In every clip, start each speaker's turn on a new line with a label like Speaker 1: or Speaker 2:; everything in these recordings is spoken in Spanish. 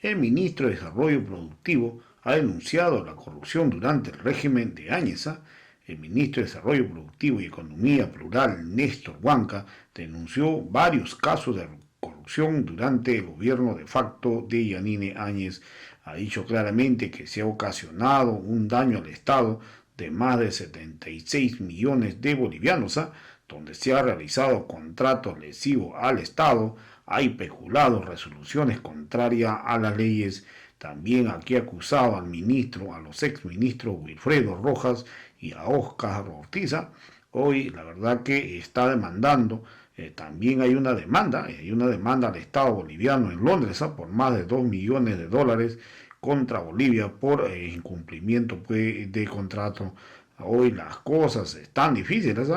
Speaker 1: el ministro de Desarrollo Productivo ha denunciado la corrupción durante el régimen de Áñez. El ministro de Desarrollo Productivo y Economía Plural, Néstor Huanca, denunció varios casos de corrupción durante el gobierno de facto de Yanine Áñez. Ha dicho claramente que se ha ocasionado un daño al Estado de más de 76 millones de bolivianos, donde se ha realizado contratos lesivos al Estado, hay peculado resoluciones contrarias a las leyes. También aquí ha acusado al ministro, a los exministros Wilfredo Rojas y a Óscar Ortiz. Hoy la verdad que está demandando, también hay una demanda al Estado boliviano en Londres por más de 2 millones de dólares contra Bolivia por incumplimiento de contrato. Hoy las cosas están difíciles,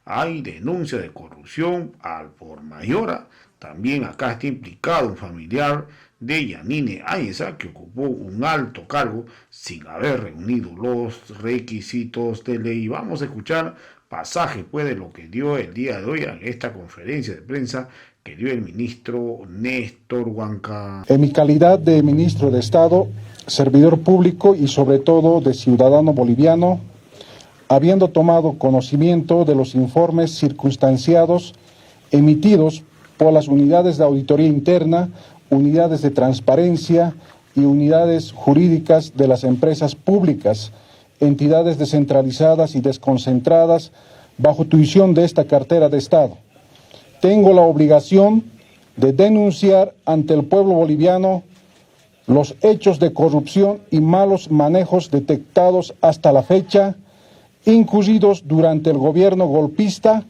Speaker 1: hay denuncia de corrupción al por mayor. También acá está implicado un familiar de Yanine Áñez, que ocupó un alto cargo sin haber reunido los requisitos de ley. Vamos a escuchar pasaje pues de lo que dio el día de hoy en esta conferencia de prensa que dio el ministro Néstor Huanca.
Speaker 2: En mi calidad de ministro de Estado, servidor público y sobre todo de ciudadano boliviano, habiendo tomado conocimiento de los informes circunstanciados emitidos por las unidades de auditoría interna, unidades de transparencia y unidades jurídicas de las empresas públicas, entidades descentralizadas y desconcentradas bajo tuición de esta cartera de Estado. Tengo la obligación de denunciar ante el pueblo boliviano los hechos de corrupción y malos manejos detectados hasta la fecha, incurridos durante el gobierno golpista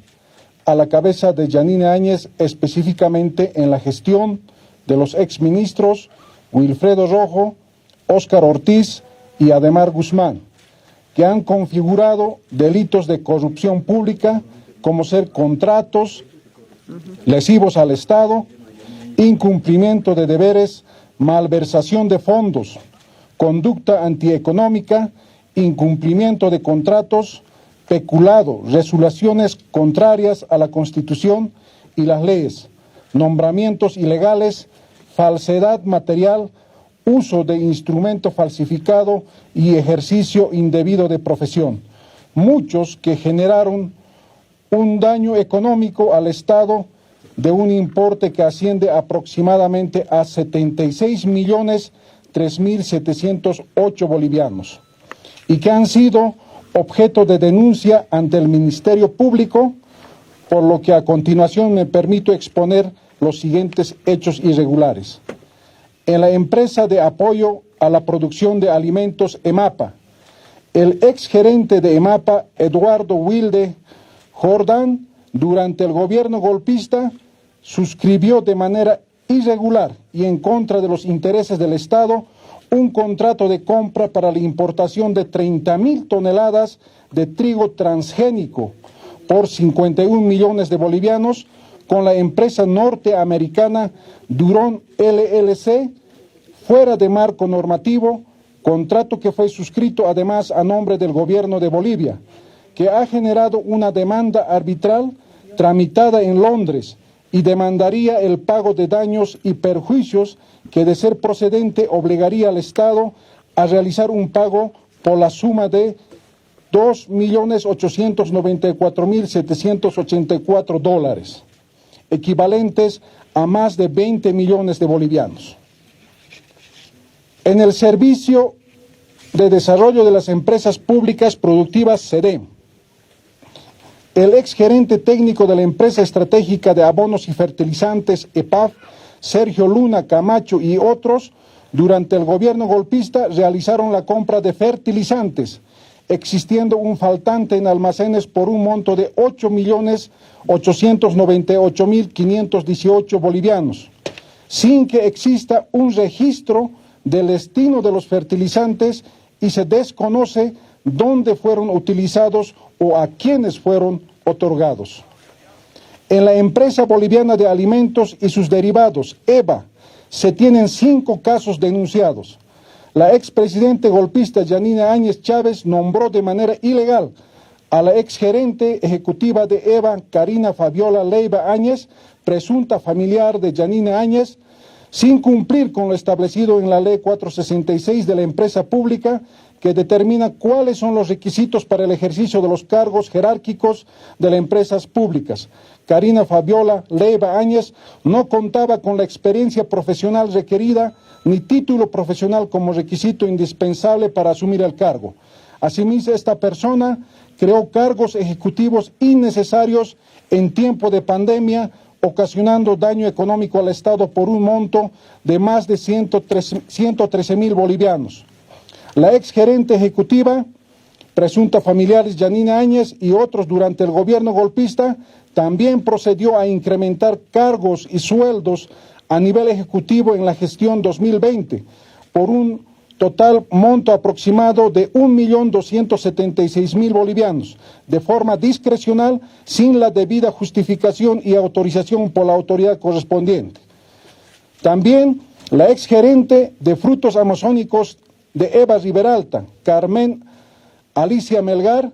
Speaker 2: a la cabeza de Yanine Áñez, específicamente en la gestión de los exministros Wilfredo Rojo, Óscar Ortiz y Ademar Guzmán, que han configurado delitos de corrupción pública como ser contratos lesivos al Estado, incumplimiento de deberes, malversación de fondos, conducta antieconómica, incumplimiento de contratos, peculado, resoluciones contrarias a la Constitución y las leyes, nombramientos ilegales, falsedad material, uso de instrumento falsificado y ejercicio indebido de profesión, muchos que generaron un daño económico al Estado de un importe que asciende aproximadamente a 76.003.708 bolivianos y que han sido objeto de denuncia ante el Ministerio Público, por lo que a continuación me permito exponer los siguientes hechos irregulares. En la empresa de apoyo a la producción de alimentos EMAPA, el exgerente de EMAPA, Eduardo Wilde Jordán, durante el gobierno golpista, suscribió de manera irregular y en contra de los intereses del Estado un contrato de compra para la importación de 30.000 toneladas de trigo transgénico por 51 millones de bolivianos con la empresa norteamericana Durón LLC, fuera de marco normativo, contrato que fue suscrito además a nombre del gobierno de Bolivia, que ha generado una demanda arbitral tramitada en Londres y demandaría el pago de daños y perjuicios que, de ser procedente, obligaría al Estado a realizar un pago por la suma de $2.894.784, equivalentes a más de 20 millones de bolivianos. En el Servicio de Desarrollo de las Empresas Públicas Productivas, SEDEM, el exgerente técnico de la empresa estratégica de abonos y fertilizantes EPAF, Sergio Luna Camacho y otros, durante el gobierno golpista realizaron la compra de fertilizantes, existiendo un faltante en almacenes por un monto de 8.898.518 bolivianos, sin que exista un registro del destino de los fertilizantes y se desconoce dónde fueron utilizados o a quiénes fueron otorgados. En la empresa boliviana de alimentos y sus derivados, EVA, se tienen 5 casos denunciados. La expresidente golpista Yanine Áñez Chávez nombró de manera ilegal a la exgerente ejecutiva de EVA, Karina Fabiola Leiva Áñez, presunta familiar de Yanine Áñez, sin cumplir con lo establecido en la Ley 466 de la empresa pública, que determina cuáles son los requisitos para el ejercicio de los cargos jerárquicos de las empresas públicas. Karina Fabiola Leiva Áñez no contaba con la experiencia profesional requerida ni título profesional como requisito indispensable para asumir el cargo. Asimismo, esta persona creó cargos ejecutivos innecesarios en tiempo de pandemia, ocasionando daño económico al Estado por un monto de más de 113.000 bolivianos. La exgerente ejecutiva, presunta familiares Yanina Áñez y otros durante el gobierno golpista, también procedió a incrementar cargos y sueldos a nivel ejecutivo en la gestión 2020 por un total monto aproximado de 1.276.000 bolivianos, de forma discrecional, sin la debida justificación y autorización por la autoridad correspondiente. También la exgerente de Frutos Amazónicos de Eva Riberalta, Carmen Alicia Melgar,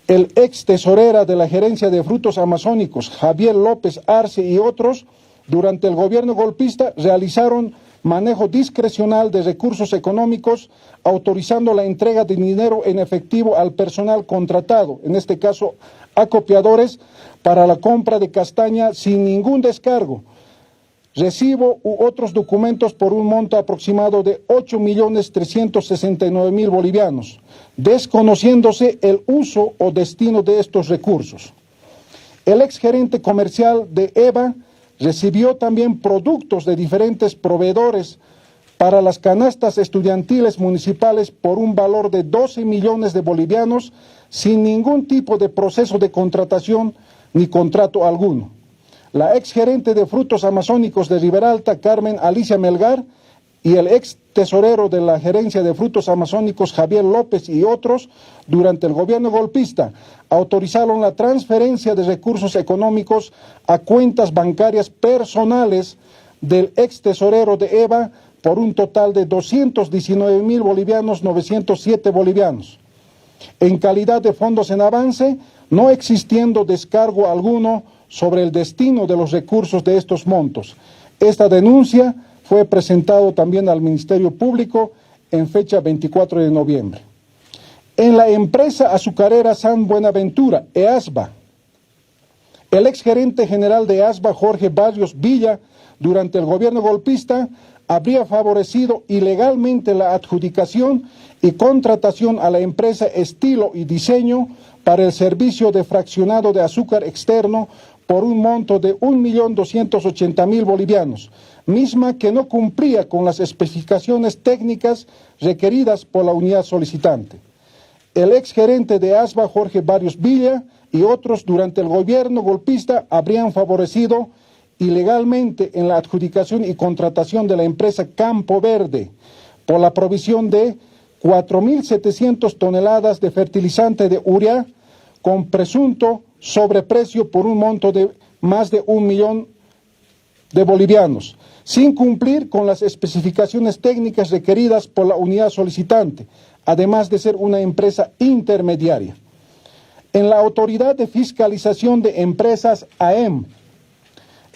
Speaker 2: el ex tesorera de la gerencia de Frutos Amazónicos, Javier López Arce y otros, durante el gobierno golpista realizaron manejo discrecional de recursos económicos, autorizando la entrega de dinero en efectivo al personal contratado, en este caso acopiadores, para la compra de castaña sin ningún descargo, recibo u otros documentos por un monto aproximado de 8.369.000 bolivianos, desconociéndose el uso o destino de estos recursos. El exgerente comercial de EVA recibió también productos de diferentes proveedores para las canastas estudiantiles municipales por un valor de 12 millones de bolivianos sin ningún tipo de proceso de contratación ni contrato alguno. La exgerente de Frutos Amazónicos de Riberalta, Carmen Alicia Melgar, y el ex tesorero de la gerencia de Frutos Amazónicos, Javier López y otros, durante el gobierno golpista, autorizaron la transferencia de recursos económicos a cuentas bancarias personales del ex tesorero de EVA por un total de 219.000 bolivianos, 907 bolivianos. En calidad de fondos en avance, no existiendo descargo alguno sobre el destino de los recursos de estos montos. Esta denuncia fue presentado también al Ministerio Público en fecha 24 de noviembre. En la empresa azucarera San Buenaventura, EASBA, el exgerente general de EASBA, Jorge Barrios Villa, durante el gobierno golpista, habría favorecido ilegalmente la adjudicación y contratación a la empresa Estilo y Diseño para el servicio de fraccionado de azúcar externo por un monto de 1.280.000 bolivianos, misma que no cumplía con las especificaciones técnicas requeridas por la unidad solicitante. El exgerente de ASBA, Jorge Barrios Villa, y otros durante el gobierno golpista habrían favorecido ilegalmente en la adjudicación y contratación de la empresa Campo Verde por la provisión de 4.700 toneladas de fertilizante de urea con presunto sobreprecio por un monto de más de 1 millón de bolivianos, sin cumplir con las especificaciones técnicas requeridas por la unidad solicitante, además de ser una empresa intermediaria. En la Autoridad de Fiscalización de Empresas, AEM,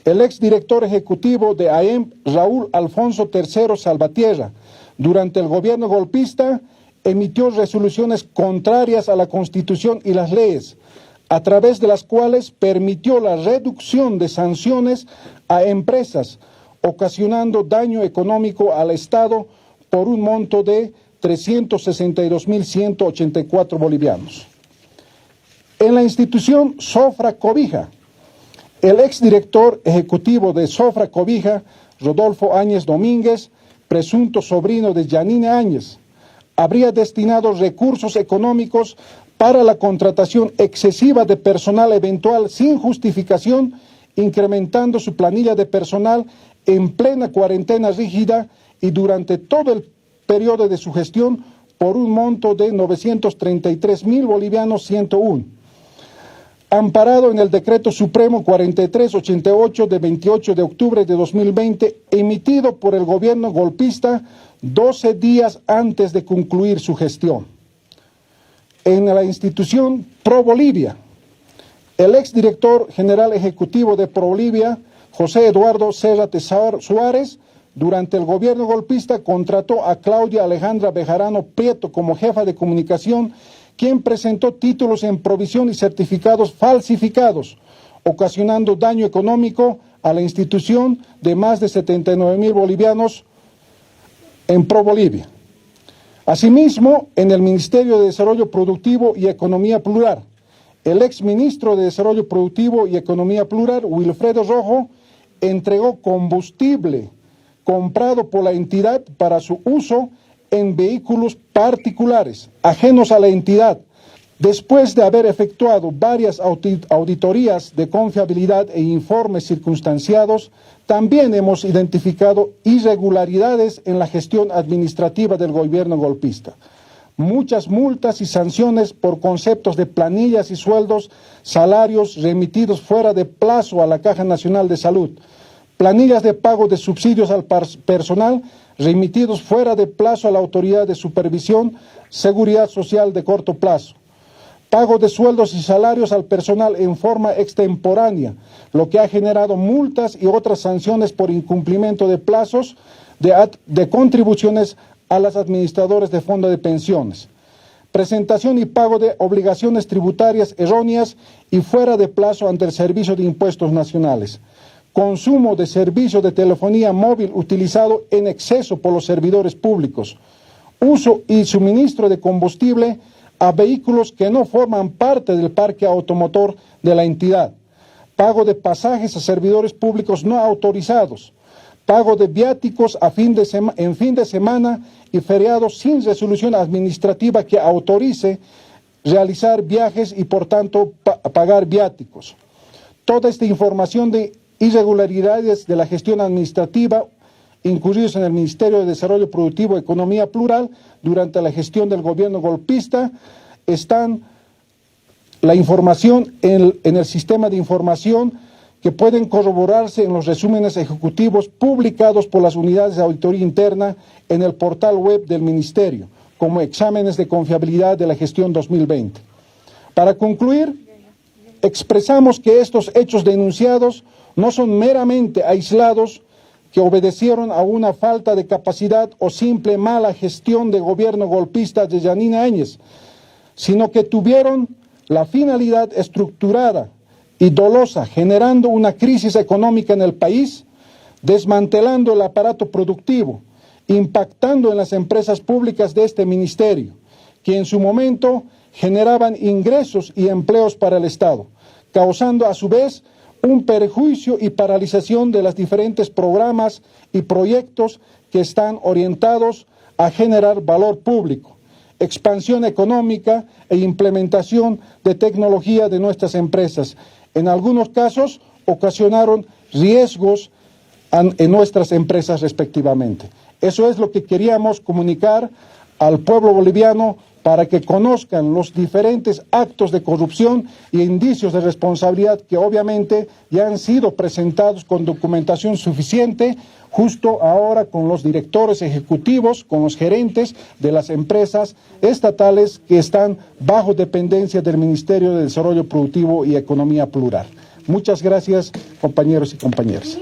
Speaker 2: el exdirector ejecutivo de AEM, Raúl Alfonso III Salvatierra, durante el gobierno golpista, emitió resoluciones contrarias a la Constitución y las leyes, a través de las cuales permitió la reducción de sanciones a empresas, ocasionando daño económico al Estado por un monto de 362.184 bolivianos. En la institución Sofra Cobija, el exdirector ejecutivo de Sofra Cobija, Rodolfo Áñez Domínguez, presunto sobrino de Yanina Áñez, habría destinado recursos económicos para la contratación excesiva de personal eventual sin justificación, incrementando su planilla de personal en plena cuarentena rígida y durante todo el periodo de su gestión por un monto de 933.000 bolivianos 101. Amparado en el Decreto Supremo 4388 de 28 de octubre de 2020, emitido por el gobierno golpista 12 días antes de concluir su gestión. En la institución Pro Bolivia, el exdirector general ejecutivo de Pro Bolivia, José Eduardo Zárate Suárez, durante el gobierno golpista, contrató a Claudia Alejandra Bejarano Prieto como jefa de comunicación, quien presentó títulos en provisión y certificados falsificados, ocasionando daño económico a la institución de más de 79,000 bolivianos en Pro Bolivia. Asimismo, en el Ministerio de Desarrollo Productivo y Economía Plural, el exministro de Desarrollo Productivo y Economía Plural, Wilfredo Rojo, entregó combustible comprado por la entidad para su uso en vehículos particulares, ajenos a la entidad, después de haber efectuado varias auditorías de confiabilidad e informes circunstanciados. También hemos identificado irregularidades en la gestión administrativa del gobierno golpista. Muchas multas y sanciones por conceptos de planillas y sueldos, salarios remitidos fuera de plazo a la Caja Nacional de Salud, planillas de pago de subsidios al personal remitidos fuera de plazo a la Autoridad de Supervisión, Seguridad Social de corto plazo, pago de sueldos y salarios al personal en forma extemporánea, lo que ha generado multas y otras sanciones por incumplimiento de plazos de contribuciones a las administradoras de fondo de pensiones, presentación y pago de obligaciones tributarias erróneas y fuera de plazo ante el Servicio de Impuestos Nacionales, consumo de servicio de telefonía móvil utilizado en exceso por los servidores públicos, uso y suministro de combustible a vehículos que no forman parte del parque automotor de la entidad, pago de pasajes a servidores públicos no autorizados, pago de viáticos en fin de semana y feriados sin resolución administrativa que autorice realizar viajes y por tanto pagar viáticos. Toda esta información de irregularidades de la gestión administrativa incurridos en el Ministerio de Desarrollo Productivo y Economía Plural durante la gestión del gobierno golpista están la información en el sistema de información que pueden corroborarse en los resúmenes ejecutivos publicados por las unidades de auditoría interna en el portal web del Ministerio, como exámenes de confiabilidad de la gestión 2020. Para concluir, expresamos que estos hechos denunciados no son meramente aislados que obedecieron a una falta de capacidad o simple mala gestión de gobierno golpista de Yanine Áñez, sino que tuvieron la finalidad estructurada y dolosa, generando una crisis económica en el país, desmantelando el aparato productivo, impactando en las empresas públicas de este ministerio, que en su momento generaban ingresos y empleos para el Estado, causando a su vez un perjuicio y paralización de los diferentes programas y proyectos que están orientados a generar valor público, expansión económica e implementación de tecnología de nuestras empresas. En algunos casos ocasionaron riesgos en nuestras empresas respectivamente. Eso es lo que queríamos comunicar al pueblo boliviano para que conozcan los diferentes actos de corrupción y indicios de responsabilidad que obviamente ya han sido presentados con documentación suficiente justo ahora con los directores ejecutivos, con los gerentes de las empresas estatales que están bajo dependencia del Ministerio de Desarrollo Productivo y Economía Plural. Muchas gracias, compañeros y compañeras.